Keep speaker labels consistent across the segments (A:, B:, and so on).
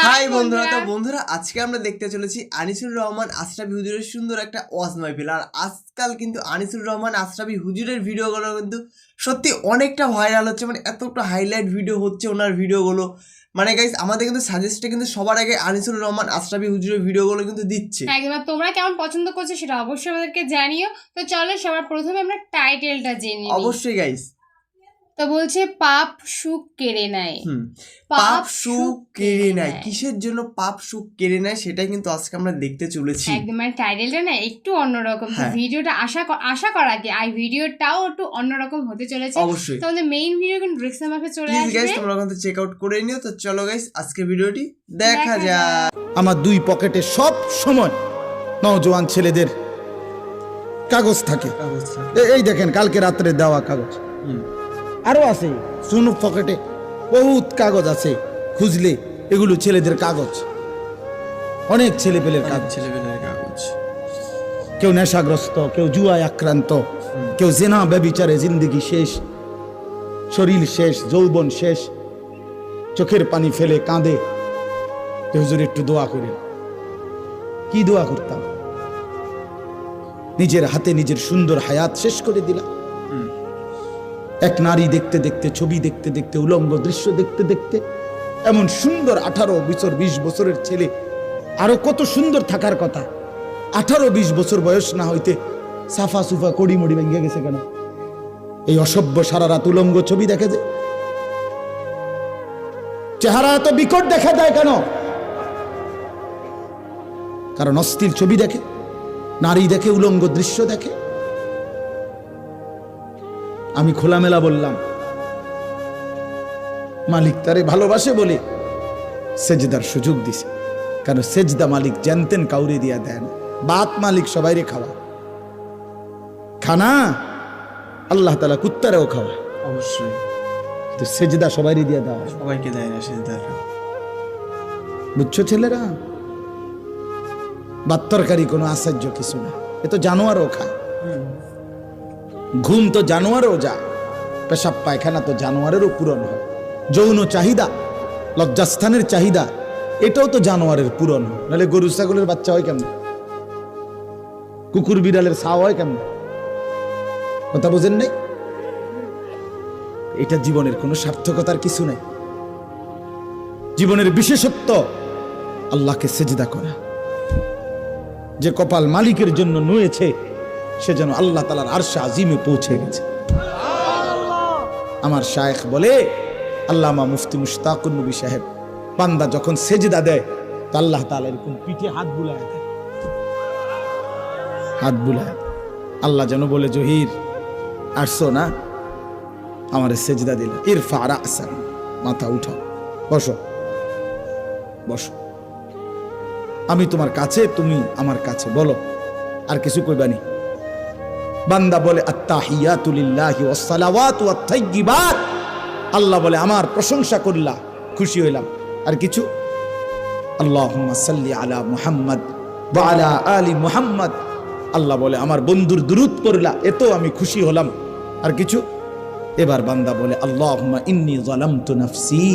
A: High বন্ধুরা, তো বন্ধুরা আজকে আমরা দেখতে চলেছি আনিসুর রহমান আশরাফি হুজুরের সুন্দর একটা ওয়াজ মাহফিল। আর আজকাল কিন্তু আনিসুর রহমান আশরাফি হুজুরের ভিডিওগুলো কিন্তু সত্যি অনেকটা ভাইরাল হচ্ছে, মানে এতটা হাইলাইট ভিডিও হচ্ছে ওনার ভিডিওগুলো। মানে গাইস আমাদের কিন্তু সাজেস্টে কিন্তু সবার আগে আনিসুর রহমান আশরাফি হুজুরের ভিডিওগুলো কিন্তু দিচ্ছে।
B: একদম। তোমরা কেমন পছন্দ করছো সেটা অবশ্যই আমাদেরকে জানিও। তো চলো সবার প্রথমে আমরা টাইটেলটা জেনে নিই।
A: অবশ্যই গাইস।
B: তো বলছে পাপ সুখ কেড়ে নেয়।
A: পাপ সুখ কেড়ে নেয়, কিসের জন্য পাপ সুখ কেড়ে নেয় সেটাই কিন্তু আজকে আমরা দেখতে চলেছি।
B: একদম, মানে টাইটেলটা না একটু অন্যরকম। তো ভিডিওটা আশা করা কি আর ভিডিওটাও একটু অন্যরকম হতে চলেছে।
A: অবশ্যই
B: তোমাদের মেইন ভিডিও কিন্তু ডিসক্রিপশন বক্সে চলে আসবে,
A: গাইস তোমরা ওখান থেকে চেক আউট করে নিও। তো চলো গাইস আজকে ভিডিওটি দেখা যাক।
C: আমার দুই পকেটে সব সময় নওজোয়ান ছেলেদের কাগজ থাকে। এই দেখেন কালকে রাত্রে দেওয়া কাগজ, আরো আছে শুনু পকেটে বহুত কাগজ আছে, খুঁজলে এগুলো ছেলেদের কাগজ, অনেক ছেলেপেলের কাগজ। কেউ নেশাগ্রস্ত, কেউ জুয়ায় আক্রান্ত, কেউ জেনা ব্যভিচারে জিন্দগি শেষ, শরীর শেষ, যৌবন শেষ, চোখের পানি ফেলে কাঁদে। হুজুর একটু দোয়া করেন। কি দোয়া করতাম? নিজের হাতে নিজের সুন্দর হায়াত শেষ করে দিলাম। এক নারী দেখতে দেখতে, ছবি দেখতে দেখতে, উলঙ্গ দৃশ্য দেখতে দেখতে, এমন সুন্দর 18 বছর 20 বছরের ছেলে, আরো কত সুন্দর থাকার কথা, 18-20 বছর বয়স না হইতে সাফা সুফা কড়ি মড়ি ভেঙে গেছে কেন? এই অসভ্য সারা রাত উলঙ্গ ছবি দেখে যে, চেহারা এত বিকট দেখা যায় কেন? কারণ অস্থির ছবি দেখে, নারী দেখে, উলঙ্গ দৃশ্য দেখে। আমি খোলামেলা বললাম, মালিক তারে ভালোবাসে বলে সেজদার সুযোগ দিছে। কারণ সেজদা মালিক জানতেন কাউরে দিয়া দেন, বাত মালিক সবাইরে খাওয়া, খানা আল্লাহ তাআলা কুত্তারেও খাওয়া।
A: অবশ্যই
C: তো সেজদা সবাইরে দিয়া দেওয়া,
A: সবাইকে দেয় না সেজদা।
C: বুঝছো ছেলেরা? বাত্তরকারী কোনো আশ্চর্য কিছু না, এ তো জানোয়ারও খায়। ঘুম তো জানোয়ারও যায়, পেশাব পায়খানা তো জানোয়ারেরও পূরণ হয়। যৌন চাহিদা, লজ্জাস্থানের চাহিদা, এটাও তো জানোয়ারের পূরণ হয়। নাহলে গরু ছাগলের বাচ্চা হয় কেমন? কুকুর বিড়ালের ছাও হয় কেমন? কথা বোঝেন নাই? এটা জীবনের কোনো সার্থকতার কিছু নাই। জীবনের বিশেষত্ব আল্লাহকে সেজদা করা। যে কপাল মালিকের জন্য নুয়েছে সে যেন আল্লাহ তাআলার আরশে আজিমে পৌঁছে গেছে। আমার শায়েখ বলে, আল্লামা মুফতি মুশতাকুর নবী সাহেব, বান্দা যখন সেজদা দেয় তো আল্লাহ তাআলা এরকম পিঠে হাত বুলায় দেয়, হাত বুলায়। আল্লাহ যেন বলে, জহির আসছো না, আমার সেজদা দিল, ইরফা রাসাক, মাথা উঠাও, বসো বসো, আমি তোমার কাছে, তুমি আমার কাছে, বলো আর কিছু কইবানি। বান্দা বলে আত্তাহিয়াতু লিল্লাহি ওয়াস সালাওয়াতু ওয়াত তাইয়্যিবাত, আল্লাহ বলে আমার প্রশংসা করলা, খুশি হইলাম। আর কিছু? আল্লাহুম্মা সাল্লি আলা মুহাম্মদ ওয়া আলা আলি মুহাম্মদ, আল্লাহ বলে আমার বন্ধুর দুরূদ পড়লা, এতো আমি খুশি হলাম। আর কিছু? এবার বান্দা বলে আল্লাহুম্মা ইন্নী যালামতু নাফসি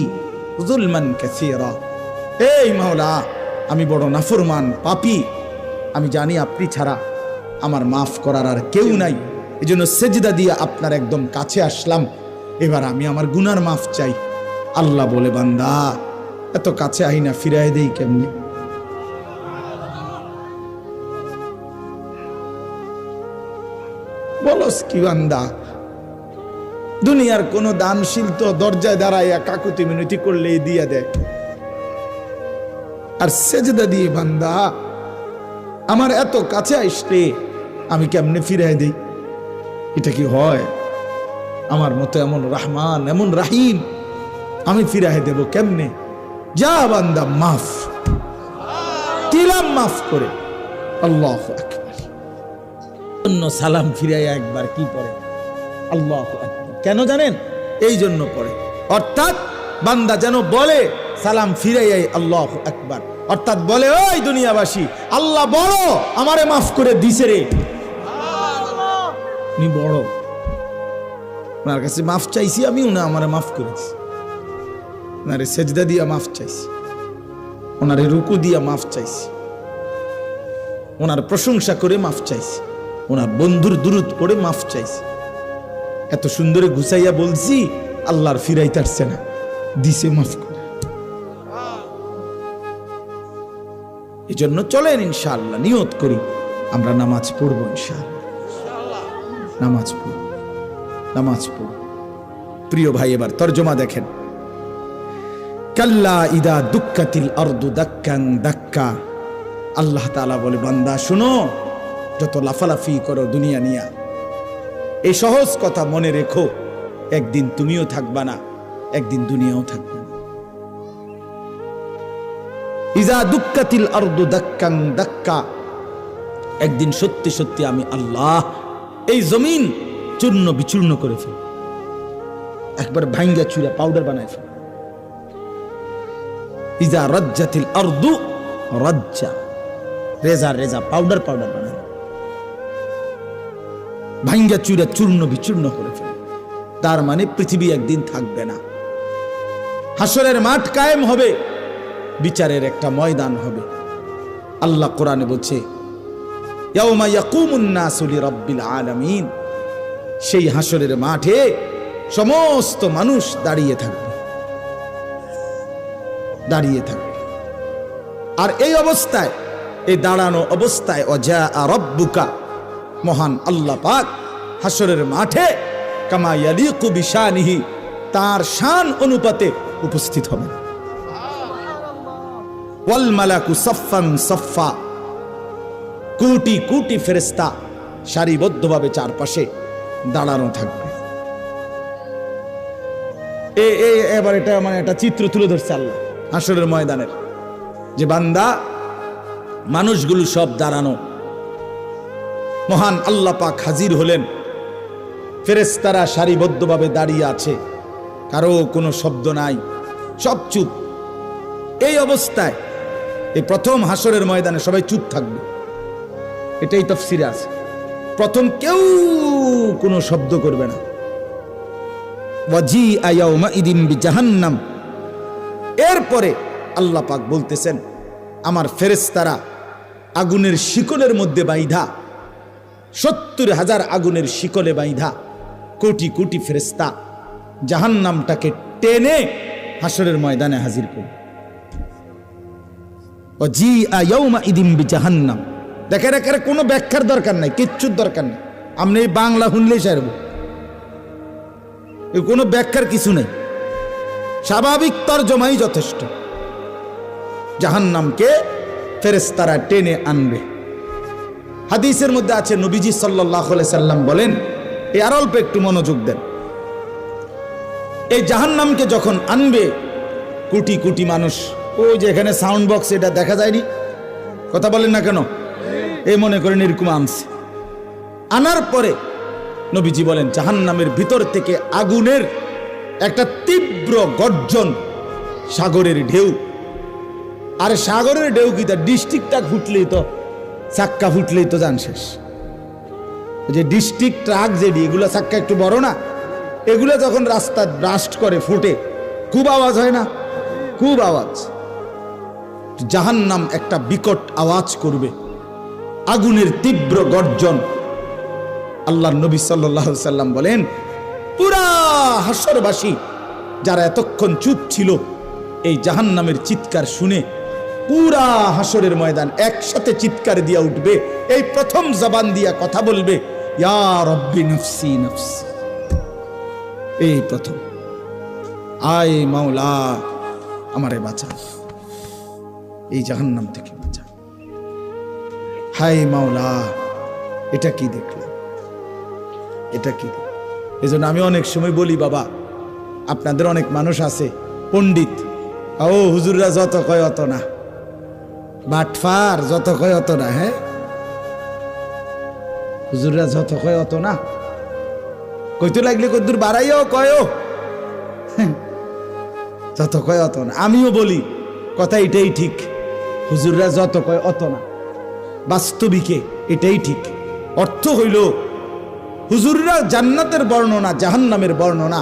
C: যুলমান কাসীরা, এই মাওলা আমি বড় নাফরমান পাপী, আমি জানি আপনি ছাড়া আমার মাফ করার আর কেউ নাই, এজন্য সেজদা দিয়ে আপনার একদম কাছে আসলাম, এবার আমি আমার গুনার মাফ চাই। আল্লাহ বলে, বান্দা এত কাছে আই না, ফিরাই দেই কেমনে? বলস কি বান্দা? দুনিয়ার কোন দানশীল তো দরজায় দাঁড়াইয়া কাকুতি মিনতি করলেই দিয়া দেয়, আর সেজদা দিয়ে বান্দা আমার এত কাছে আসলে আমি কেমনে ফিরাই দেই? এটা কি হয়? আমার মতো এমন রহমান, এমন রাহিম আমি ফিরাই দেব কেমনে? যা বান্দা, মাফ দিলাম, মাফ করে। আল্লাহু আকবার। অন্য সালাম ফিরাইয়া একবার কি পড়ে? আল্লাহু আকবার। কেন জানেন? এই জন্য পড়ে, অর্থাৎ বান্দা যেন বলে সালাম ফিরাইয়াই আল্লাহু আকবার, অর্থাৎ বলে, ওই দুনিয়াবাসী, আল্লাহ বড়, আমারে মাফ করে দিছে রে, উনি বড়, ওনার কাছে মাফ চাইছি আমি, উনি আমারে মাফ করেছি, ওনারে সেজদা দিয়া মাফ চাইছি। ওনারে রুকু দিয়া মাফ চাইছি, ওনার প্রশংসা করে মাফ চাইছি, ওনার বন্ধুর দুরূদ পড়ে মাফ চাইছি। এত সুন্দরে গুছাইয়া বলছি, আল্লাহর ফিরাইতারছে না, দিছে মাফ করে। এই জন্য চলেন ইনশাআল্লাহ নিয়ত করি আমরা নামাজ পড়বো, ইনশাআল্লাহ নামাজ পড়ব, নামাজ পড়ব। প্রিয় ভাই, এবার তর্জমা দেখেন। কাল্লা ইদা দুক্কাতিল আরদু দাক্কান দাক্কা। আল্লাহ তাআলা বলে, বান্দা শুনো, যত লাফালাফি করো দুনিয়া নিয়া, এই সহজ কথা মনে রেখো, একদিন তুমিও থাকবা না, একদিন দুনিয়াও থাকবে না। ইজা দুক্কাতিল আরদু দাক্কান দাক্কা, একদিন সত্যি সত্যি আমি আল্লাহ এই জমিন চূর্ণ বিচূর্ণ করে ফেল, একবার ভাঙ্গা চুরা পাউডার বানায় ফেল। ইজা রাজ্জাতিল আরদু রাজ্জা, রেজা রেজা পাউডার পাউডার বানায়, ভাঙ্গা চুরা চূর্ণ বিচূর্ণ করে ফেল। তার মানে পৃথিবী একদিন থাকবে না, হাসরের মাঠ কায়েম হবে, বিচারের একটা ময়দান হবে। আল্লাহ কোরআনে বলছে, ইয়াউমা ইয়াকুমুন নাসু লিরাব্বিল আলামিন, সেই হাসরের মাঠে সমস্ত মানুষ দাঁড়িয়ে থাকবে, দাঁড়িয়ে থাকবে। আর এই অবস্থায়, এই দাঁড়ানো অবস্থায়, ওয়াজা রাব্বুকা, মহান আল্লাহ পাক হাসরের মাঠে কামা ইয়ালিকু বিশানিহি, তার শান অনুপাতে উপস্থিত হবেন। ওয়াল মালাকু সাফফান সাফফা, কোটি কোটি ফেরেশতা সারিবদ্ধভাবে চারপাশে দাঁড়ানো থাকবে। এবার এটা মানে একটা চিত্র তুলে ধরছে আল্লাহ হাসরের ময়দানের, যে বান্দা মানুষগুলো সব দাঁড়ানো, মহান আল্লাহ পাক হাজির হলেন, ফেরেশতারা সারিবদ্ধভাবে দাঁড়িয়ে আছে, কারো কোনো শব্দ নাই, সব চুপ। এই অবস্থায় এই প্রথম হাসরের ময়দানে সবাই চুপ থাকবে, এটাই তাফসীরে আছে। প্রথম কেউ কোনো শব্দ করবে না। ওয়াজিআ ইয়াউমাইদিন বিজাহান্নাম, এরপরে আল্লাহ পাক বলতেছেন, আমার ফেরেশতারা আগুনের শিকলের মধ্যে বাইধা, ৭০,০০০ আগুনের শিকলে বাইধা কোটি কোটি ফেরেশতা জাহান্নামটাকে টেনে হাসরের ময়দানে হাজির করবে। ওয়াজিআ ইয়াউমাইদিন বিজাহান্নাম, দেখেন একেবারে কোনো ব্যাখ্যার দরকার নাই, কিচ্ছুর দরকার নেই, আপনি এই বাংলা শুনলেই সারব, কোনো ব্যাখ্যার কিছু নেই, স্বাভাবিক তর্জমাই যথেষ্ট। জাহান্নামকে ফেরেশতারা টেনে আনবে। হাদিসের মধ্যে আছে, নবীজি সাল্লাল্লাহু আলাইহি সাল্লাম বলেন, এই আর অল্প একটু মনোযোগ দেন, এই জাহান্নামকে যখন আনবে কোটি কোটি মানুষ, ওই যে এখানে সাউন্ড বক্স, এটা দেখা যায়নি, কথা বলেন না কেন, এই মনে করেন এরকম আনছে। আনার পরে নবীজি বলেন, জাহান্নামের ভিতর থেকে আগুনের একটা তীব্র গর্জন, সাগরের ঢেউ। আর সাগরের ঢেউ কি, তার ডিস্ট্রিক্টটা ফুটলেই তো, চাক্কা ফুটলেই তো যান শেষ। যে ডিস্ট্রিক্ট ট্রাক যেটি, এগুলো চাক্কা একটু বড় না, এগুলো যখন রাস্তা ব্রাস্ট করে ফুটে, খুব আওয়াজ হয় না, খুব আওয়াজ। জাহান্নাম একটা বিকট আওয়াজ করবে, আগুনের তীব্র গর্জন। আল্লাহর নবী সাল্লাল্লাহু আলাইহি সাল্লাম বলেন, পুরা হাসরবাসী যারা এতক্ষণ চুপ ছিল, এই জাহান্নামের চিৎকার শুনে পুরা হাসরের ময়দান একসাথে চিৎকার দিয়া উঠবে। এই প্রথম জবান দিয়া কথা বলবে, ইয়া রব্বি নফসি নফসি, এই প্রথম, আয় মাওলা আমারে বাঁচা, এই জাহান্নাম থেকে বাঁচা, হায় মাওলা এটা কি দেখলাম, এটা কি। এজন্য আমি অনেক সময় বলি, বাবা আপনাদের অনেক মানুষ আছে পণ্ডিত, ও হুজুররা যত কয় অত না, বাটফার যত কয় অত না, হ্যাঁ হুজুররা যত কয় অত না, কইতে লাগলে কদ্দুর বাড়াইও কয়ও, যত কয় অত না। আমিও বলি কথা এটাই ঠিক, হুজুররা যত কয় অত না, বাস্তবিকে এটাই ঠিক। অর্থ হইল, হুজুররা জান্নাতের বর্ণনা, জাহান্নামের বর্ণনা,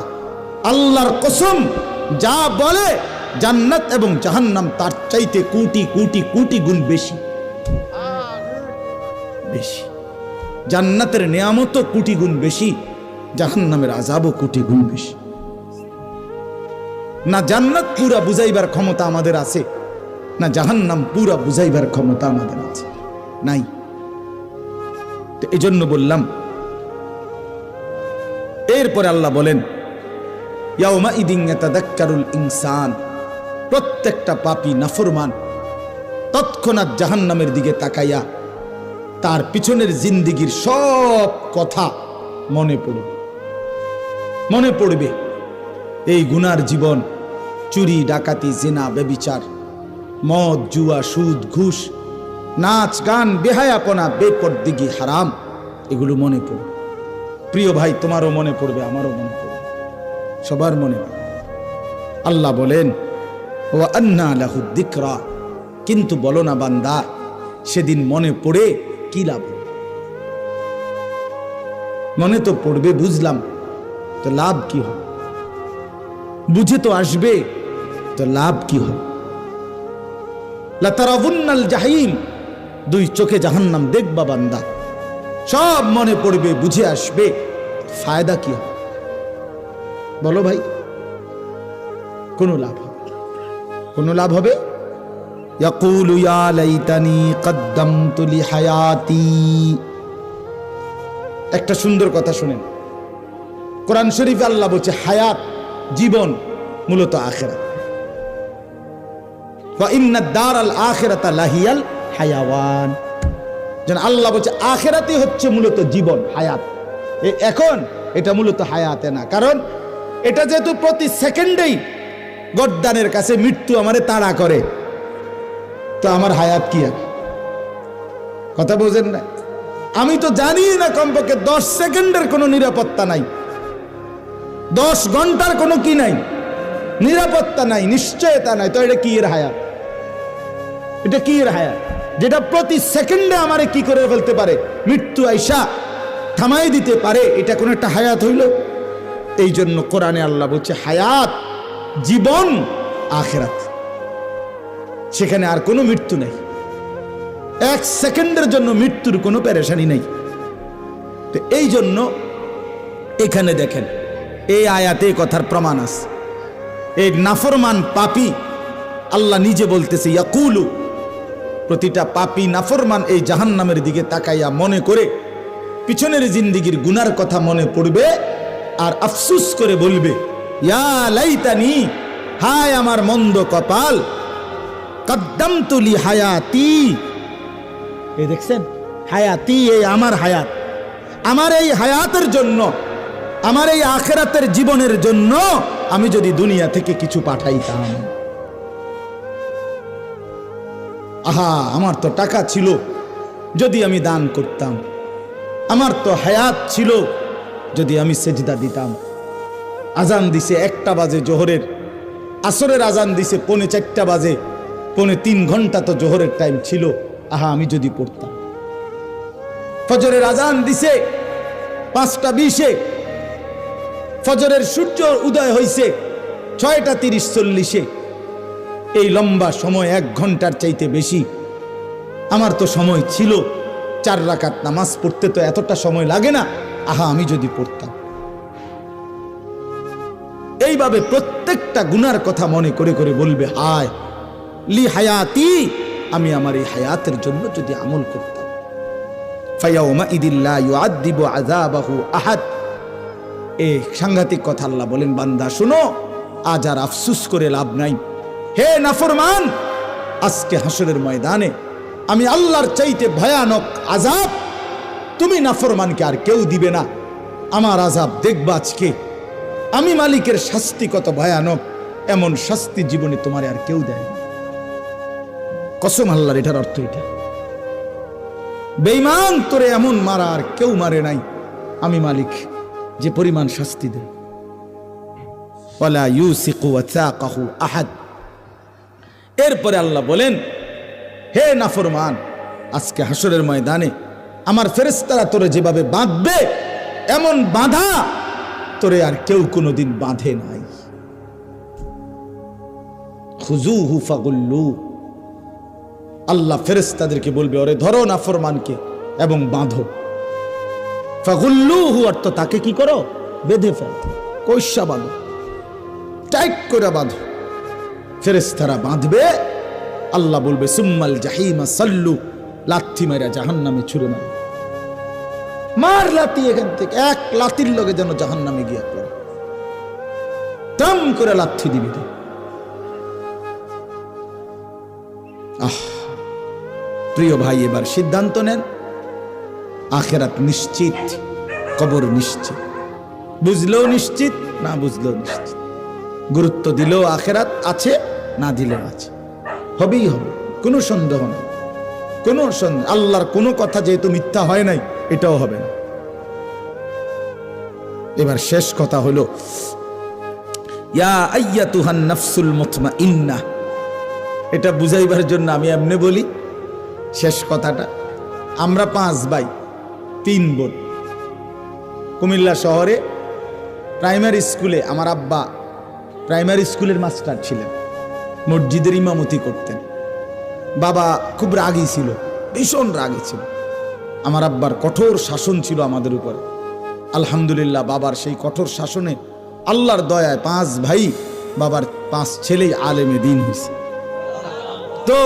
C: আল্লাহর কসম যা বলে জান্নাত এবং জাহান্নাম তার চাইতে কোটি কোটি কোটি গুণ বেশি বেশি। জান্নাতের নিয়ামতও কোটি গুণ বেশি, জাহান্নামের আযাবও কোটি গুণ বেশি। না জান্নাত পুরা বুঝাইবার ক্ষমতা আমাদের আছে, না জাহান্নাম পুরা বুঝাইবার ক্ষমতা আমাদের আছে, নাই। তো এই জন্য বললাম। এরপরে আল্লাহ বলেন ইয়াউমা ইদিন ইয়াতাযাক্কারুল ইনসান, প্রত্যেকটা পাপী নাফরমান তৎক্ষণাৎ জাহান্নামের দিকে তাকাইয়া তার পিছনের জিন্দিগির সব কথা মনে পড়বে। এই গুনার জীবন, চুরি ডাকাতি জিনা ব্যভিচার মদ জুয়া সুদ ঘুষ নাচ গান বেহায়াপনা বেপরদিগি হারাম, এগুলো মনে পড়বে। প্রিয় ভাই, তোমারও মনে পড়বে, আমারও মনে পড়বে, সবার মনে পড়বে। আল্লাহ বলেন ওয়া আন্না লাহু যিকরা, কিন্তু বলো না বান্দা সেদিন মনে পড়ে কি লাভ? মনে তো পড়বে বুঝলাম, তো লাভ কি হবে? বুঝে তো আসবে, তো লাভ কি হবে? লাতারাবুন্নাল জাহিম, দুই চোখে জাহান্নাম দেখবা বান্দা, সব মনে পড়বে, বুঝে আসবে, ফায়দা কি হবে? বলো ভাই, কোনো লাভ হবে? কোনো লাভ হবে? ইয়াকুলু ইয়া লাইতানি কদ্দামতু লিহায়াতি। একটা সুন্দর কথা শুনেন, কোরআন শরীফে আল্লাহ বলছে হায়াত, জীবন মূলত আখিরাত। ওয়া ইন্নাদ দারাল আখিরাতা লাহিয়াল হায়াওয়ান। যেন আল্লাহ বলছে আখিরাতই হচ্ছে মূলত জীবন, হায়াত। এখন এটা মূলত হায়াতে না, কারণ এটা যেহেতু প্রতি সেকেন্ডেই গর্দানের কাছে মৃত্যু আমারে তাড়া করে, তো আমার হায়াত কি আর? কথা বোঝেন না? আমি তো জানি না কমপক্ষে 10 সেকেন্ডের কোনো নিরাপত্তা নাই, 10 ঘন্টার কোনো কি নাই, নিরাপত্তা নাই, নিশ্চয়তা নাই, তো এটা কি এর হায়াত? এটা কি এর হায়াত যেটা প্রতি সেকেন্ডে আমারে কি করে ফেলতে পারে? মৃত্যু আইসা থামাই দিতে পারে। এটা কোন একটা হায়াত হইল? এই জন্য কোরআনে আল্লাহ বলছে হায়াত, জীবন আখিরাত, সেখানে আর কোনো মৃত্যু নেই। 1 সেকেন্ডের জন্য মৃত্যুর কোনো পেরেশানি নেই। তো এই জন্য এখানে দেখেন এই আয়াতে কথার প্রমাণ আছে। এই নাফরমান পাপী আল্লাহ নিজে বলতেছে ইয়াকুলু, প্রতিটা পাপী নাফরমান এই জাহান্নামের দিকে তাকাইয়া মনে করে পিছনের জিন্দিগির গুনার কথা মনে পড়বে আর আফসুস করে বলবে ইয়া লাইতানি, হায় আমার মন্দ কপাল, কদ্দামতু লিহায়াতি। এই দেখছেন হায়াতি, এই আমার হায়াত, আমার এই হায়াতের জন্য, আমার এই আখিরাতের জীবনের জন্য আমি যদি দুনিয়া থেকে কিছু পাঠাইতাম। আহা, আমার তো টাকা ছিল, যদি আমি দান করতাম। আমার তো হায়াত ছিল, যদি আমি সেজদা দিতাম। আজান দিছে 1টা বাজে জোহরের, আসরের আজান দিছে 3:45 বাজে, 3.25 ঘন্টা তো জোহরের টাইম ছিল। আহা, আমি যদি পড়তাম। ফজরের আজান দিছে 5:20, ফজরের সূর্য উদয় হইছে 6:30-40। এই লম্বা সময় 1 ঘন্টার চাইতে বেশি আমার তো সময় ছিল। 4 রাকাত নামাজ পড়তে তো এতটা সময় লাগে না। আহা, আমি যদি পড়তাম। এইভাবে প্রত্যেকটা গুনার কথা মনে করে করে বলবে হায় লি হায়াতি, আমি আমার এই হায়াতের জন্য যদি আমল করতাম। ফায়াউমা ইদিল্লা ইউআযযিবু আযাবাহু আহাদ। এই সাংঘাতিক কথা আল্লাহ বলেন, বান্দা শুনো, আজ আর আফসুস করে লাভ নাই। হে নাফরমান, আজকে হাসরের ময়দানে আমি আল্লাহর চাইতে ভয়ানক আযাব তুমি নাফরমানকে আর কেউ দিবে না। আমার আযাব দেখবা আজকে, আমি মালিকের শাস্তি কত ভয়ানক, এমন শাস্তি জীবনে তোমার আর কেউ দেয় না। কসম আল্লাহর, এটার অর্থ এটা। বেঈমান তোরে এমন মারা আর কেউ মারে নাই, আমি মালিক যে পরিমাণ শাস্তি দেয়। ওয়ালা ইউসিকু ওয়াসাকাহু আহাদ। এরপরে আল্লাহ বলেন, হে নাফরমান, আজকে হাসরের ময়দানে আমার ফেরেশতারা তোরে যেভাবে বাঁধবে, এমন বাঁধা তোরে আর কেউ কোনোদিন বাঁধে নাই। খুযুহু ফাগুল্লু, আল্লাহ ফেরেশতাদেরকে বলবে, ওরে ধরো নাফরমানকে এবং বাঁধো। ফাগুল্লুহু, অর্থ তাকে কি করো, বেঁধে ফেলো, কইসা বাঁধো, টাইট করে বাঁধো। ফেরেশতারা বাঁধবে, আল্লাহ বলবে সুম্মাল জাহিমা সাল্লু, লাথি মাইরা জাহান্নামে ছুঁড়ে মারো। মার লাথি এখান থেকে, এক লাথির লগে যেন জাহান্নামে গিয়া পড়ে, দাম করে লাথি দিবি। প্রিয় ভাই, এবার সিদ্ধান্ত নেন, আখেরাত নিশ্চিত, কবর নিশ্চিত, বুঝলেও নিশ্চিত, না বুঝলেও নিশ্চিত। গুরুত্ব দিলেও আখেরাত আছে, না দিলেও আছে, হবেই হবে, কোনো সন্দেহ নেই, কোনো সন্দেহ। আল্লাহর কোনো কথা যেহেতু মিথ্যা হয় নাই, এটাও হবে না। এবার শেষ কথা হলো, ইয়া আইয়াতুহান নাফসুল মুতমাইন্নাহ, এটা বুঝাইবার জন্য আমি এমনি বলি শেষ কথাটা। আমরা 5 ভাই 3 বোন। কুমিল্লা শহরে প্রাইমারি স্কুলে আমার আব্বা প্রাইমারি স্কুলের মাস্টার ছিলেন, মসজিদের ইমামতি করতেন। বাবা খুব রাগী ছিল, ভীষণ রাগী ছিল। আমার আব্বার কঠোর শাসন ছিল আমাদের উপর। আলহামদুলিল্লাহ, বাবার সেই কঠোর শাসনে আল্লাহর দয়ায় 5 ভাই, বাবার 5 ছেলেই আলেমে দ্বীন হয়েছে। তো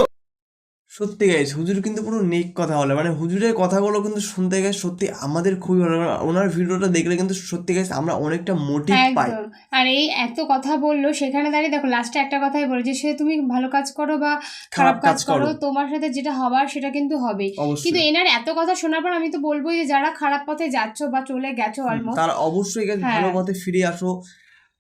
A: সত্যি গাইস, হুজুর কিন্তু পুরো নেক কথা বলে, মানে হুজুরের কথাগুলো কিন্তু শুনতে গাইস সত্যি আমাদের খুবই ভালো লাগে। ওনার ভিডিওটা দেখলে কিন্তু সত্যি গাইস আমরা অনেকটা মোটিভ পাই।
B: একদম। আর এই এত কথা বললো, সেখানে দাঁড়িয়ে দেখো লাস্টে একটা কথাই বলে যে সে তুমি ভালো কাজ করো বা খারাপ কাজ করো, তোমার সাথে যেটা হবার সেটা কিন্তু হবেই। কিন্তু এনার এত কথা শোনার পর আমি তো বলবো যে যারা খারাপ পথে যাচ্ছ বা চলে গেছো অলমোস্ট,
A: তারা অবশ্যই গাইস ভালো পথে ফিরে আসো,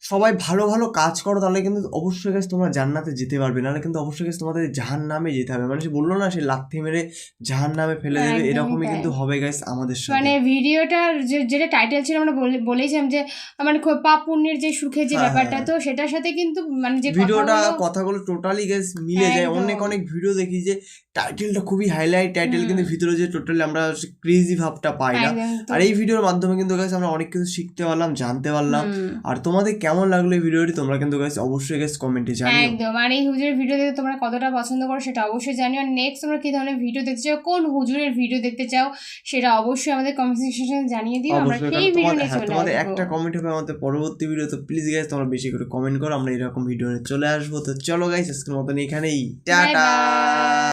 A: সবাই ভালো ভালো কাজ করো, তাহলে কিন্তু অবশ্যই গাইস তোমরা জান্নাতে যেতে পারবে, নাহলে কিন্তু অবশ্যই গাইস তোমাদের জাহান্নামে যেতে হবে। মানে সে বললো না, সে লাথি মেরে জাহান্নামে ফেলে দেবে, এরকমই কিন্তু হবে গাইস আমাদের সাথে।
B: মানে ভিডিওটার যেটা টাইটেল ছিল আমরা বলেছিলাম যে মানে পাপ পুণ্যের যে সুখের যে ব্যাপারটা, তো সেটার সাথে কিন্তু মানে যে
A: কথাগুলো টোটালি গাইস মিলে যায়। অনেক ভিডিও দেখি যে টাইটেলটা খুবই হাইলাইট টাইটেল, কিন্তু ভিতরে যে টোটালি আমরা ক্রেজি ভাবটা পাই না। আর এই ভিডিওর মাধ্যমে কিন্তু গাইস আমরা অনেক কিছু শিখতে পারলাম, জানতে পারলাম। আর তোমাদের কেমন লাগলো এই ভিডিওটি তোমরা কিন্তু গাইস অবশ্যই গাইস কমেন্টে জানিও।
B: একদম। আর এই হুজুরের ভিডিও দেখতে তোমরা কতটা পছন্দ করো সেটা অবশ্যই জানিও। আর নেক্সট তোমরা কি ধরনের ভিডিও দেখতে চাও, কোন হুজুরের ভিডিও দেখতে চাও, সেটা অবশ্যই আমাদের কমেন্ট সেকশনে জানিয়ে দিও। আমরা সেই ভিডিও নিয়ে চলে আসবো।
A: তোমাদের একটা কমেন্ট হবে আমাদের পরবর্তী ভিডিও, তো প্লিজ গাইস তোমরা বেশি করে কমেন্ট করো, আমরা এরকম ভিডিও নিয়ে চলে আসবো। তো চলো গাইস আজকের মতন এখানেই, টাটা।